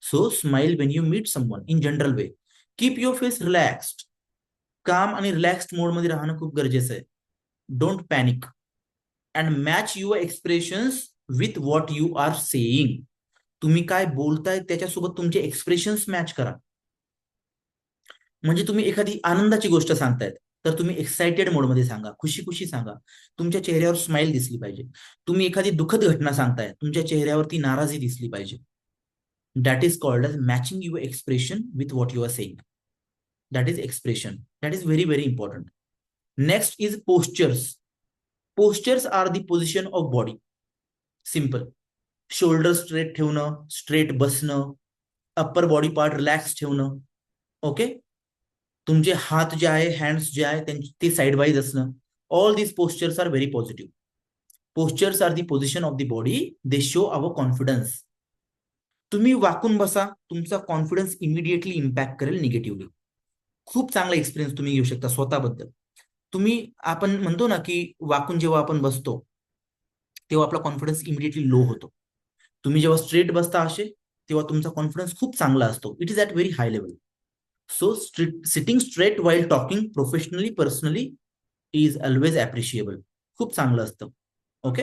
So smile when you meet someone in general way. Keep your face relaxed. Calm आणि रिलॅक्स्ड मोड मध्ये राहणं खूप गरजेचं आहे. Don't panic and match your expressions with what you are saying. तुम्ही काय बोलताय त्याच्यासोबत तुमचे एक्सप्रेशन्स मॅच करा. म्हणजे तुम्ही एखादी आनंदाची गोष्ट सांगतायत तर तुम्ही एक्साइटेड मोडमध्ये सांगा, खुशी खुशी सांगा, तुमच्या चेहऱ्यावर स्माइल दिसली पाहिजे. तुम्ही एखादी दुःखद घटना सांगताय, तुमच्या चेहऱ्यावरती नाराजी दिसली पाहिजे. That is called as matching your expression with what you are saying. That is expression. That is very very important. Next is postures. Postures are the position of body. Simple. Shoulder straight ठेवणं, straight बसणं, upper body part relax ठेवणं. Okay, तुमचे हात जे आहे, hands जे आहे ते साइड वाईज असणं. All these postures are very positive. Postures are the position of the body, they show our confidence. तुम्ही वाकून बसा, तुमचा कॉन्फिडन्स इमिडिएटली इम्पॅक्ट करेल निगेटिव्हली. खूप चांगला एक्सपिरियन्स तुम्ही घेऊ शकता स्वतःबद्दल. तुम्ही, आपण म्हणतो ना की वाकून जेव्हा आपण बसतो तेव्हा आपला कॉन्फिडन्स इमिडिएटली लो होतो. तुम्ही जेव्हा स्ट्रेट बसता असे, तेव्हा तुमचा कॉन्फिडन्स खूप चांगला असतो. It is at very high level. So sitting straight while talking professionally personally is always appreciable. खूप चांगलं असतं. Okay,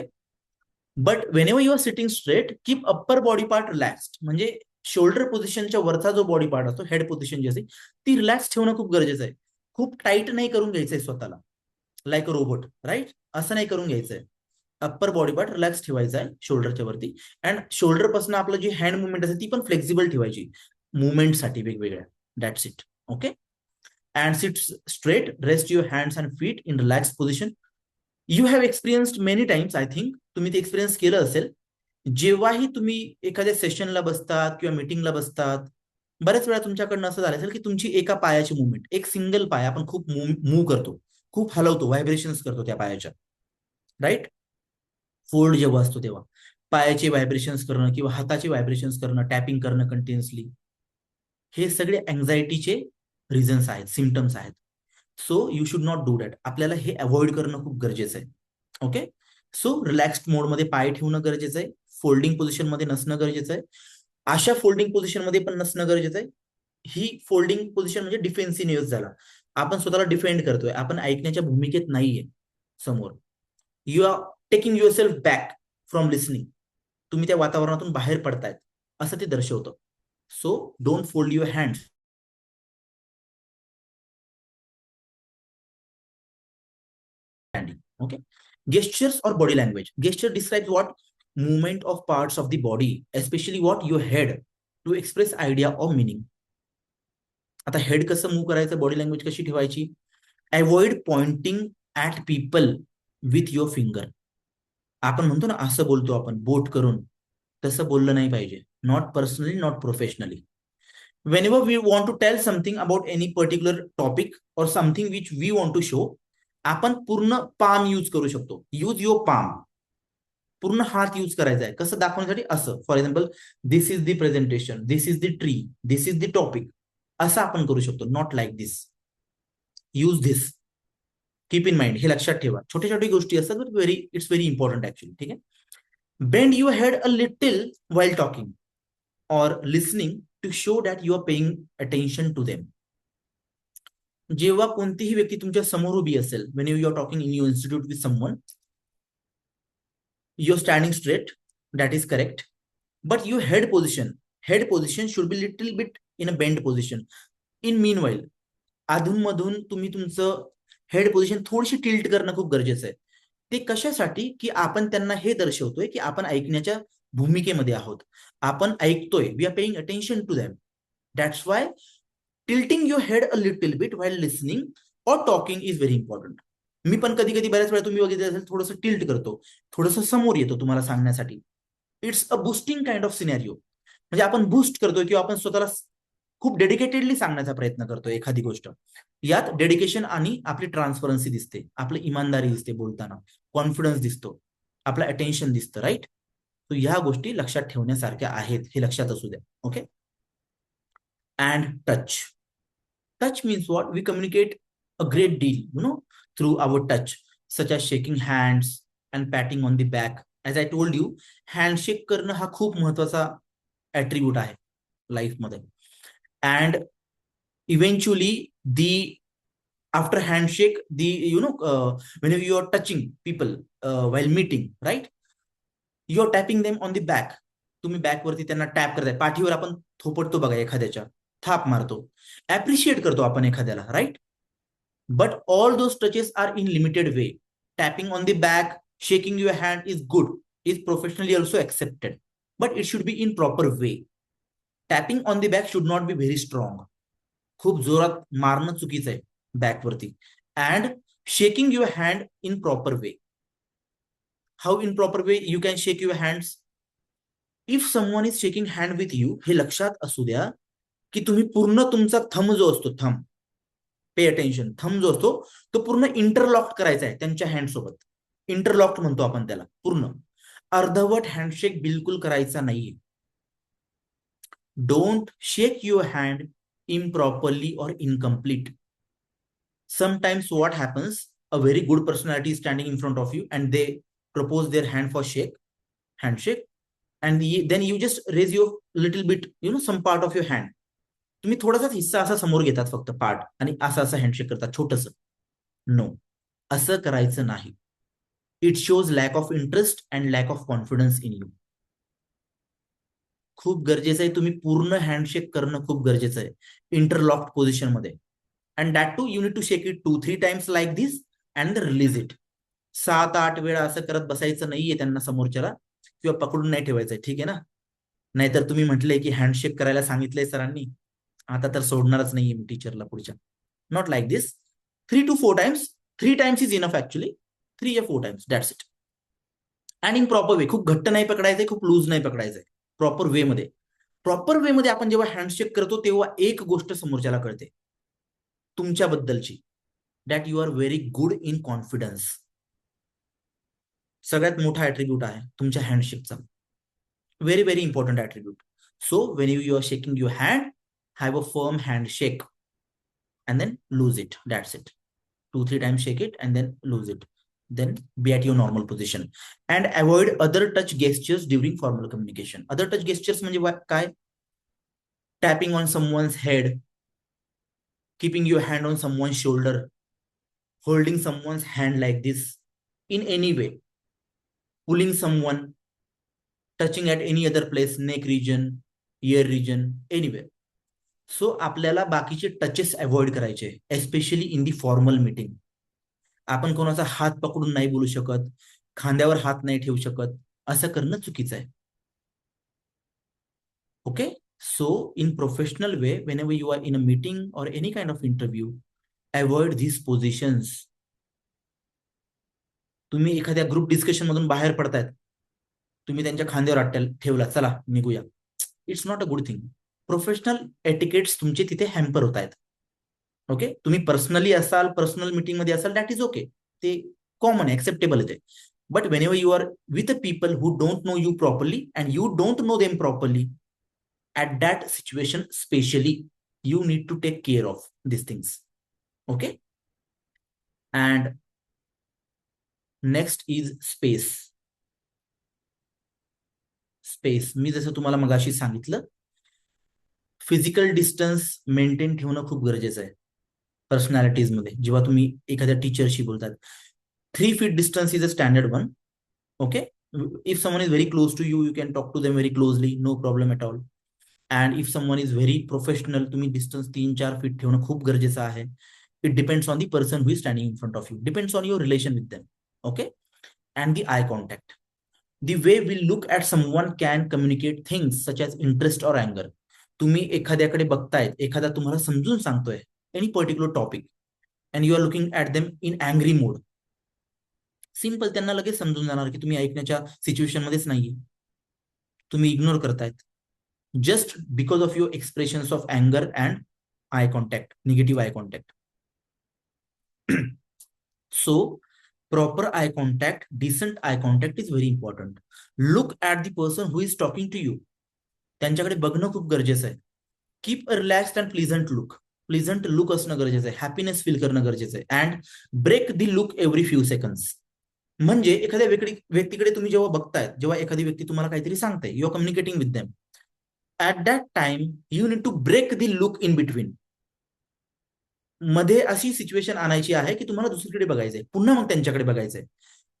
but whenever you are sitting straight, keep upper body part relaxed. म्हणजे शोल्डर पोझिशनच्या वरचा जो बॉडी पार्ट असतो, head position जी असते, ती रिलॅक्स ठेवणं खूप गरजेचं आहे. खूप टाईट नाही करून घ्यायचंय स्वतःला, लाईक अ रोबोट, राईट? असं नाही करून घ्यायचंय. अप्पर बॉडी पार्ट रिलॅक्स ठेवायचा आहे शोल्डरच्या वरती, अँड शोल्डर पासून आपलं जी हँड मुवमेंट असेल ती पण फ्लेक्झिबल ठेवायची मुवमेंटसाठी वेगवेगळ्या. That's it. Okay. And seat straight, rest your hands and feet in relax position. You have experienced many times, I think तुम्ही ते एक्सपिरियन्स केलं असेल. जेव्हाही तुम्ही एखाद्या सेशनला बसतात किंवा मीटिंगला बसतात, बऱ्याच वेळा तुमच्याकडनं असं झालं असेल की तुमची एका पायाची मुवमेंट, एक सिंगल पाय आपण खूप मूव्ह करतो, खूप हलवतो, व्हायब्रेशन्स करतो त्या पायाच्या, राईट. फोल्ड जेव्हा असतो तेव्हा पायाचे व्हायब्रेशन्स करणं किंवा हाताचे व्हायब्रेशन्स करणं, टॅपिंग करणं कंटिन्युअसली, हे सगळे अँझायटीचे रिझन्स आहेत, सिम्पटम्स आहेत. So you should not do that. आपल्याला हे अवॉइड करणं खूप गरजेचं आहे. ओके. सो रिलॅक्स्ड मोडमध्ये पाय ठेवणं गरजेचं आहे, फोल्डिंग पोझिशन मध्ये नसणं गरजेचं आहे, अशा फोल्डिंग पोझिशन मध्ये पण नसणं गरजेचं आहे. ही फोल्डिंग पोझिशन म्हणजे डिफेन्सिव्ह यूज झाला, आपण स्वतःला डिफेंड करतोय, आपण ऐकण्याच्या भूमिकेत नाहीये समोर. You are taking yourself back from listening, तुम्ही त्या वातावरणातून बाहेर पडतायत असं ते दर्शवतं. So don't fold your hands. Okay. Gestures or body language. Gesture describes what movement of parts of the body, especially what your head, to express idea or meaning. आता head कसं मूव्ह करायचं, बॉडी लँग्वेज कशी ठेवायची. Avoid pointing at people with your finger. आपण म्हणतो ना असं बोलतो आपण बोट करून, तसं बोललं नाही पाहिजे. Not personally, not professionally. whenever we want to tell something about any particular topic or something which we want to show, आपण पूर्ण पाम यूज करू शकतो. यूज युअर पाम, पूर्ण हात यूज करायचा आहे. कसं दाखवण्यासाठी, असं. For example, this is the presentation, this is the tree, this is the topic, असं आपण करू शकतो. Not like this, use this. Keep in mind, हे लक्षात ठेवा. छोट्या छोट्या गोष्टी असतात, but it's very important actually. ठीक आहे. Bend your head a little while talking और listening to show that you are paying attention to them. जेव्हा कोणतीही व्यक्ती तुमच्या समोर उभी असेल, Wien you are talking in your institute with someone, you're standing straight, that is correct, but your head position should be little bit in a bend position. In meanwhile, अधूनमधून तुम्ही तुमचं हेड पोझिशन थोडीशी tilt करणं खूप गरजेचं आहे. ते कशासाठी, की आपण त्यांना हे दर्शवतोय की आपण ऐकण्याच्या भूमिकेमध्ये आहोत, आपण ऐकतोय, we are paying attention to them. That's why tilting your head a little bit while listening or talking is very important. मी पण कधी कधी बऱ्याच वेळा तुम्ही बघितलं असेल, थोडंसं टिल्ट करतो, थोडंसं समोर येतो तुम्हाला सांगण्यासाठी. It's a boosting kind of scenario. म्हणजे आपण बूस्ट करतोय किंवा आपण स्वतःला खूप डेडिकेटेडली सांगण्याचा प्रयत्न करतोय एखादी गोष्ट. यात डेडिकेशन आणि आपली ट्रान्सपरन्सी दिसते, आपली इमानदारी दिसते बोलताना, कॉन्फिडन्स दिसतो, आपलं अटेन्शन दिसतं, राईट. तो ह्या गोष्टी लक्षात ठेवण्यासारख्या आहेत, हे लक्षात असू द्या. Okay. And touch. Touch means what, we communicate a great deal, you know, through our touch, such as shaking hands and patting on the back. As I told you, handshake करणं हा खूप महत्वाचा ऍट्रिब्यूट आहे लाईफमध्ये. And eventually after handshake, whenever you are touching people while meeting, right, you are tapping them on the back. तुम्ही back वरती त्यांना tap करताय, पाठीवर आपण थोपटतो बघा एखाद्याच्या, थाप मारतो, ऍप्रिशिएट करतो आपण एखाद्याला, right. But all those touches are in limited way. Tapping on the back, shaking your hand is good, is professionally also accepted, but it should be in proper way. Tapping on the back should not be very strong. खूप जोरात मारणं चुकीचं आहे back वरती. And shaking your hand in proper way. How in proper way you can shake your hands? If someone is shaking hand with you, हे लक्षात असू द्या की तुम्ही पूर्ण तुमचा थंब जो असतो, थंब, पे अटेन्शन, थंब जो असतो तो पूर्ण इंटरलॉक करायचा आहे त्यांच्या हँड सोबत. इंटरलॉक म्हणतो आपण त्याला. पूर्ण अर्धवट हँडशेक बिलकुल करायचा नाहीये. Don't shake your hand improperly or incomplete. Sometimes what happens, a very good personality is standing in front of you and they propose their hand for handshake, and then you just raise your little bit, some part of your hand. तुम्ही थोडासाच हिस्सा असा समोर घेतात फक्त part, आणि असं असं हँडशेक करतात छोटस. नो, असं करायचं नाही. It shows lakh of interest and lack of confidence in you. खूप गरजेचं आहे, तुम्ही पूर्ण हँडशेक करणं खूप गरजेचं आहे इंटरलॉक्ड पोझिशन मध्ये. And that too you need to shake it 2-3 times like this and then release it. 7-8 वेळा असं करत बसायचं नाहीये त्यांना समोरच्याला, किंवा पकडून नाही ठेवायचंय, ठीक आहे ना. नाहीतर तुम्ही म्हटलंय की हँडशेक करायला सांगितलंय सरांनी, आता तर सोडणारच नाहीये मी टीचरला पुढच्या. Not like this. 3 to 4 times. 3 times is enough actually. 3 or 4 times, that's it. And in proper way. खूप घट्ट नाही पकडायचंय, खूप लूज नाही पकडायचंय. प्रॉपर वे मध्ये. प्रॉपर वे मध्ये आपण जेव्हा हँडशेक करतो तेव्हा एक गोष्ट समोरच्याला कळते तुमच्याबद्दलची, that you are very good in confidence. सगळ्यात मोठा ऍट्रिब्यूट आहे तुमच्या हँडशेकचा. Very very important attribute. So when you are shaking your hand, have a firm handshake and then lose it. That's it. 2-3 times shake it and then lose it. Then be at your normal position and avoid other touch gestures during formal communication. Other touch gestures म्हणजे काय? Tapping on someone's head, keeping your hand on someone's shoulder, holding someone's hand like this in any way, pulling someone, touching at any other place, neck region, ear region, anywhere. So आपल्याला बाकीचे touches avoid करायचे, especially in the formal meeting. आपण कोणाचा हात पकडून नाही बोलू शकत, खांद्यावर हात नाही ठेवू शकत, असं करणं चुकीचं आहे. Okay. So in professional way, whenever you are in a meeting और any kind of interview, avoid this positions. तुम्ही एखाद्या ग्रुप डिस्कशन मधून बाहेर पडतायत, तुम्ही त्यांच्या खांद्यावर हात ठेवला, चला निघूया. It's not a good thing. Professional etiquettes तुमचे तिथे हॅम्पर होत आहेत. ओके. तुम्ही पर्सनली असाल, पर्सनल मीटिंग मध्ये असाल, दॅट इज ओके. ते कॉमन आहे, एक्सेप्टेबल आहे ते. But whenever you are with a people who don't know you properly and you don't know them properly, at that situation specially, you need to take care of these things. Okay. And next is space. Space. मी जसं तुम्हाला मगाशी सांगितलं, physical distance maintain ठेवणं खूप गरजेचं आहे personalities मध्ये. जेव्हा तुम्ही एखाद्या टीचरशी बोलतात, 3 feet distance is a standard one. Okay. If someone is very close to you, you can talk to them very closely, no problem at all. And if someone is very professional, तुम्ही distance 3-4 feet ठेवणं खूप गरजेचं आहे. It depends on the person who is standing in front of you, depends on your relation with them. Okay. And the eye contact. The way we look at someone can communicate things such as interest or anger. तुम्ही एखाद्याकडे बघतायत, एखादा तुम्हाला समजून सांगतोय any particular topic, and you are looking at them in angry mode. Simple, त्यांना लगेच समजून जाणार की तुम्ही ऐकण्याच्या सिच्युएशन मध्येच नाहीये, तुम्ही इग्नोर करतायत, just because of your expressions of अँगर and eye contact, negative eye contact. So proper eye contact, decent eye contact is very important. Look at the person who is talking to you. त्यांच्याकडे बघणं खूप गरजेचं आहे. Keep a relaxed and pleasant look. Pleasant look असणं गरजेचं आहे, happiness feel करणं गरजेचं आहे. And break the look every few seconds. म्हणजे एखाद्या व्यक्तीकडे तुम्ही जेव्हा बघतायत, जेव्हा एखादी व्यक्ती तुम्हाला काहीतरी सांगते, you are communicating with them, at that time you need to break the look in between. मध्ये अशी सिच्युएशन आणायची आहे की तुम्हाला दुसरीकडे बघायचंय, पुन्हा मग त्यांच्याकडे बघायचंय.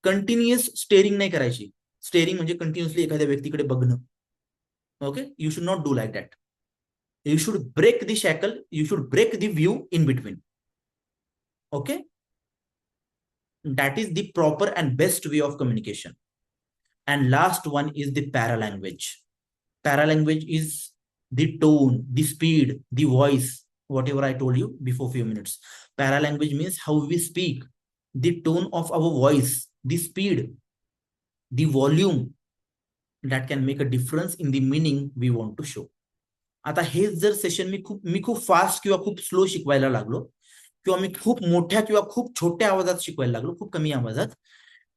कंटिन्युअस स्टेरिंग नाही करायची. स्टेरिंग म्हणजे कंटिन्युअसली एखाद्या व्यक्तीकडे बघणं. Okay. You should not do like that. You should break the shackle, you should break the view in between. Okay. That is the proper and best way of communication. And last one is the paralanguage. Paralangage is the tone, the speed, the voice, whatever I told you before few minutes. Paralanguage means how we speak, the tone of our voice, the speed, the volume that can make a difference in the meaning we want to show. आता हेच जर session मी खूप fast किंवा खूप slow शिकवायला लागलो, किंवा मी खूप मोठ्या किंवा खूप छोट्या आवाजात शिकवायला लागलो, खूप कमी आवाजात,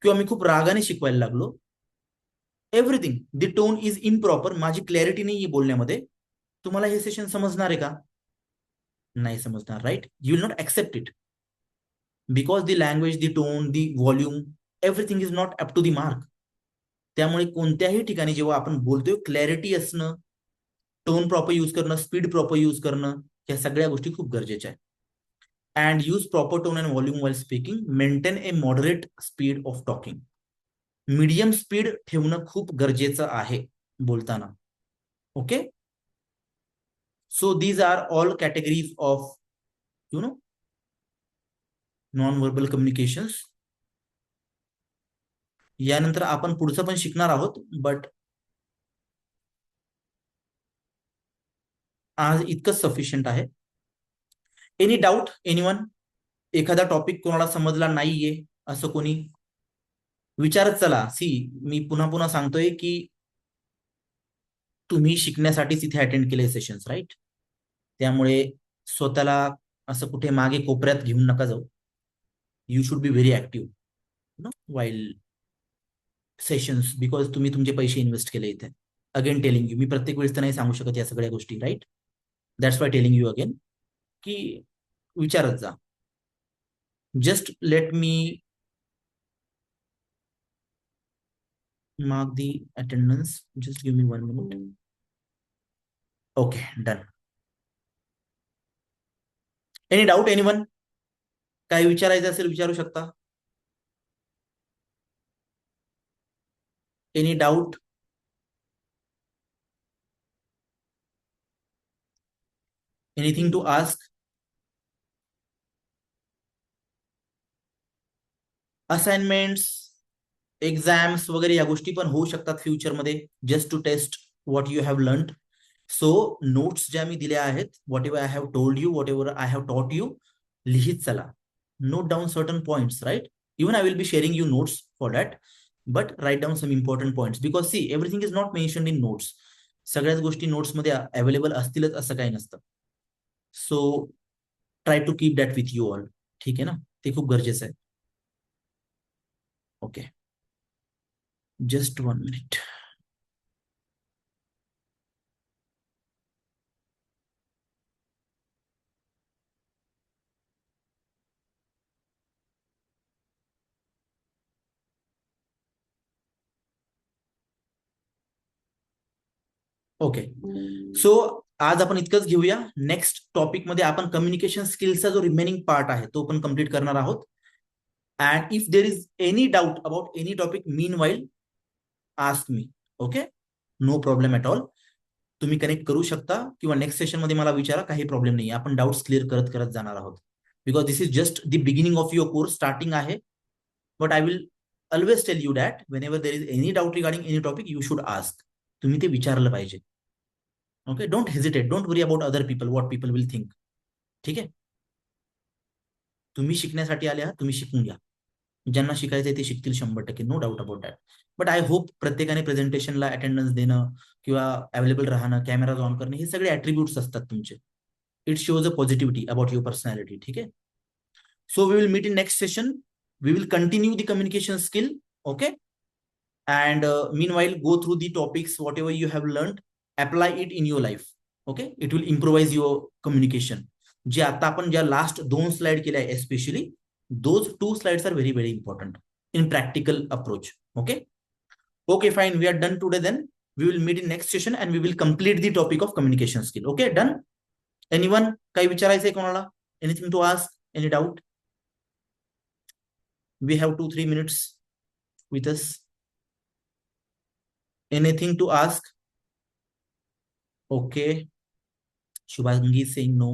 किंवा मी खूप रागाने शिकवायला लागलो, everything the tone is improper, माझी क्लॅरिटी नाही बोलण्यामध्ये, तुम्हाला हे सेशन समजणार आहे का? नाही समजणार, right? You will not accept it because the language, the tone, the volume, everything is not up to the mark. त्यामुळे कोणत्याही ठिकाणी जेव्हा आपण बोलतोय, क्लॅरिटी असणं, टोन प्रॉपर यूज करणं, स्पीड प्रॉपर यूज करणं, या सगळ्या गोष्टी खूप गरजेच्या आहेत. And use proper tone and volume while speaking. Maintain a moderate speed of talking. Medium speed ठेवणं खूप गरजेचं आहे बोलताना. Okay. So these R all categories of non-verbal communications. यानंतर आपण पुढचं पण शिकणार आहोत, बट आज इतकंच सफिशियंट आहे. Any doubt anyone? एखादा टॉपिक कोणाला समजला नाहीये असं कोणी विचारत चला. सी, मी पुन्हा पुन्हा सांगतोय की तुम्ही शिकण्यासाठीच इथे अटेंड केले सेशन्स, राईट? त्यामुळे स्वतःला असं कुठे मागे कोपऱ्यात घेऊन नका जाऊ. You should be very active no while sessions, because तुम्ही तुमचे पैसे इन्व्हेस्ट केले इथे. अगेन टेलिंग यू, मी प्रत्येक वेळेस तर नाही सांगू शकत या सगळ्या गोष्टी, right? That's why telling you again की विचारत जा. Just let me mark the attendance. Just give me 1 minute. Okay, done. Any doubt anyone? काही विचारायचं असेल विचारू शकता. Any doubt? Anything to ask? Assignments, exams वगैरे या गोष्टी पण होऊ शकतात फ्युचरमध्ये, just to test what you have learn. So notes ज्या मी दिल्या आहेत, whatever I have told you, whatever I have taught you, लिहित चला. Note down certain points, right? Even I will be sharing you notes for that, but write down some important points, because see everything is not mentioned in notes. सगळ्याच गोष्टी नोट्समध्ये available असतीलच असं काही नसतं. So try to keep that with you all. ठीक आहे ना? ते खूप गरजेचं आहे. Okay, just 1 minute. Okay, so आज आपण इतकंच घेऊया. नेक्स्ट टॉपिक मध्ये आपण कम्युनिकेशन स्किल्सचा जो रिमेनिंग पार्ट आहे तो पण कम्प्लीट करणार आहोत. And if there is any doubt about any topic, meanwhile ask me. Okay, no problem at all. तुम्ही कनेक्ट करू शकता किंवा नेक्स्ट सेशन मध्ये मला विचारा, काही प्रॉब्लेम नाही. आपण डाऊट्स क्लिअर करत करत जाणार आहोत, because this is just the beginning of your course, starting आहे. But I will always tell you that whenever there is any doubt regarding any topic, you should ask. तुम्ही ते विचारलं पाहिजे. Okay, don't hesitate, don't worry about other people, what people will think. ठीक आहे? तुम्ही शिकण्यासाठी आले आहात, तुम्ही शिकून घ्या. ज्यांना शिकायचंय ते शिकतील 100%, no doubt about that. But I hope प्रत्येकाने प्रेझेंटेशनला अटेंडन्स देणं किंवा अवेलेबल राहणं, कॅमेराज ऑन करणे, हे सगळे ऍट्रिब्यूट्स असतात तुमचे. It shows a positivity about your personality. ठीक आहे? So we will meet in next session. We will continue the communication skill. Okay, and meanwhile go through the topics whatever you have learned, apply it in your life. Okay, it will improvise your communication. जे आता आपण ज्या last 2 slide केल्या आहे, especially those 2 slides are very very important in practical approach. Okay, okay fine, we are done today. Then we will meet in next session and we will complete the topic of communication skill. Okay, done. Anyone? काही विचारायचंय कोणाला? Anything to ask? Any doubt? We have 2-3 minutes with us. Anything to ask? Okay, Shubhangi is saying no,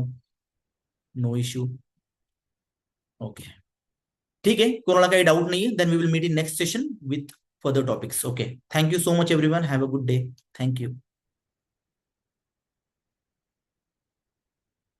no issue. Okay, ठीक आहे. कोणाला काही doubt नाहीये, then we will meet in next session with further topics. Okay, thank you so much everyone. Have a good day. Thank you.